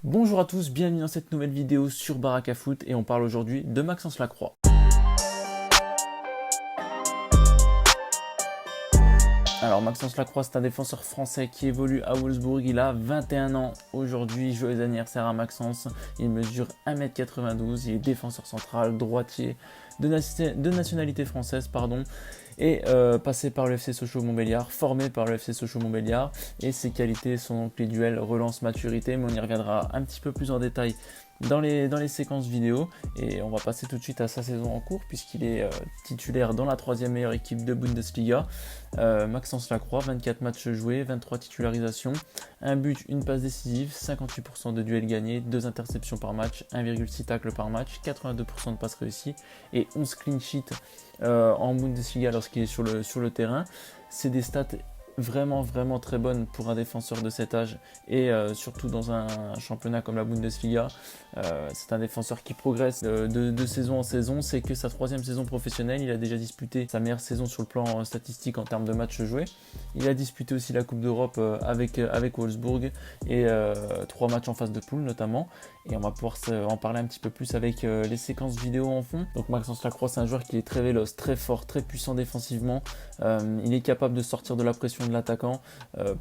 Bonjour à tous, bienvenue dans cette nouvelle vidéo sur Baraka Foot et on parle aujourd'hui de Maxence Lacroix. Alors Maxence Lacroix, c'est un défenseur français qui évolue à Wolfsburg, il a 21 ans aujourd'hui, joyeux anniversaire à Maxence, il mesure 1m92, il est défenseur central, droitier, de nationalité française, et passé par le FC Sochaux-Montbéliard, formé par le FC Sochaux-Montbéliard, et ses qualités sont donc les duels, relance, maturité, mais on y reviendra un petit peu plus en détail dans les séquences vidéo, et on va passer tout de suite à sa saison en cours puisqu'il est titulaire dans la 3e meilleure équipe de Bundesliga. Maxence Lacroix, 24 matchs joués, 23 titularisations, un but, une passe décisive, 58% de duels gagnés, 2 interceptions par match, 1,6 tacles par match, 82% de passes réussies et 11 clean sheets en Bundesliga lorsqu'il est sur le terrain. C'est des stats vraiment très bonnes pour un défenseur de cet âge et surtout dans un championnat comme la Bundesliga. C'est un défenseur qui progresse de saison en saison. C'est que sa 3e saison professionnelle, il a déjà disputé sa meilleure saison sur le plan statistique en termes de matchs joués. Il a disputé aussi la Coupe d'Europe avec Wolfsburg et 3 matchs en phase de poule notamment, et on va pouvoir en parler un petit peu plus avec les séquences vidéo en fond. Donc Maxence Lacroix, c'est un joueur qui est très véloce, très fort, très puissant défensivement. Il est capable de sortir de la pression de l'attaquant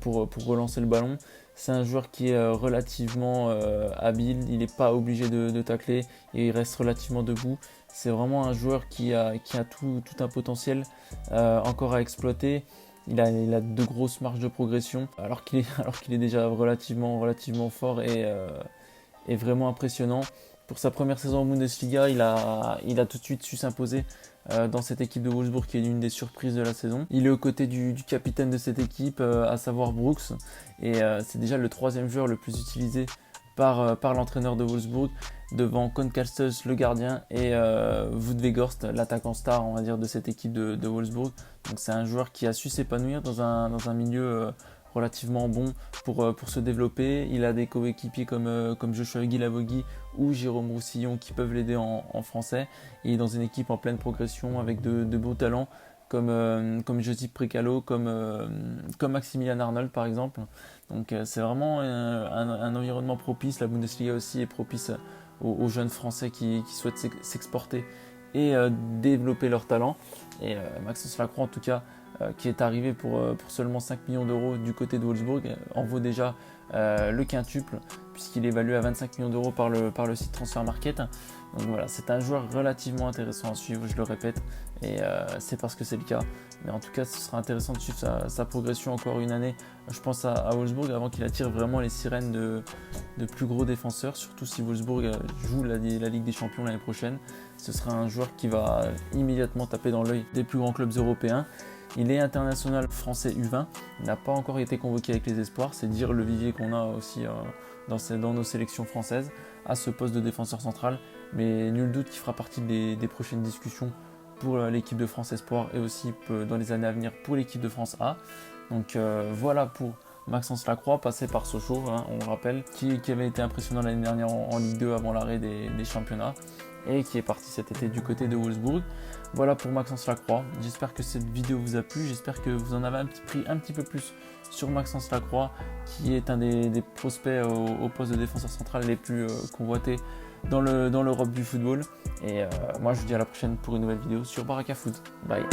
pour relancer le ballon. C'est un joueur qui est relativement habile, il n'est pas obligé de tacler et il reste relativement debout. C'est vraiment un joueur qui a tout un potentiel encore à exploiter. Il a de grosses marges de progression alors qu'il est déjà relativement fort et vraiment impressionnant. Pour sa première saison en Bundesliga, il a tout de suite su s'imposer dans cette équipe de Wolfsburg qui est l'une des surprises de la saison. Il est aux côtés du capitaine de cette équipe, à savoir Brooks, et c'est déjà le 3e joueur le plus utilisé par l'entraîneur de Wolfsburg, devant Koen Castels, le gardien, et Wout Weghorst, l'attaquant star, on va dire, de cette équipe de Wolfsburg. Donc c'est un joueur qui a su s'épanouir dans un milieu relativement bon pour se développer. Il a des coéquipiers comme Joshua Guilavogui ou Jérôme Roussillon qui peuvent l'aider en français. Il est dans une équipe en pleine progression avec de beaux talents comme Josip Prekalo, comme Maximilian Arnold par exemple. Donc c'est vraiment un environnement propice. La Bundesliga aussi est propice aux jeunes Français qui souhaitent s'exporter et développer leur talent. Et Maxence Lacroix, en tout cas, qui est arrivé pour seulement 5 millions d'euros du côté de Wolfsburg, en vaut déjà le quintuple, puisqu'il est évalué à 25 millions d'euros par le site Transfer Market. Donc voilà, c'est un joueur relativement intéressant à suivre, je le répète, et c'est parce que c'est le cas. Mais en tout cas, ce sera intéressant de suivre sa progression encore une année, je pense, à Wolfsburg, avant qu'il attire vraiment les sirènes de plus gros défenseurs, surtout si Wolfsburg joue la Ligue des Champions l'année prochaine. Ce sera un joueur qui va immédiatement taper dans l'œil des plus grands clubs européens. Il est international français U20, il n'a pas encore été convoqué avec les espoirs, c'est dire le vivier qu'on a aussi dans nos sélections françaises à ce poste de défenseur central, mais nul doute qu'il fera partie des prochaines discussions pour l'équipe de France Espoir et aussi dans les années à venir pour l'équipe de France A. Donc voilà pour Maxence Lacroix, passé par Sochaux, on le rappelle, qui avait été impressionnant l'année dernière en Ligue 2 avant l'arrêt des championnats, et qui est parti cet été du côté de Wolfsburg. Voilà pour Maxence Lacroix. J'espère que cette vidéo vous a plu, j'espère que vous en avez pris un petit peu plus sur Maxence Lacroix, qui est un des prospects au poste de défenseur central les plus convoités dans l'Europe du football. Et moi je vous dis à la prochaine pour une nouvelle vidéo sur Baraka Foot. Bye.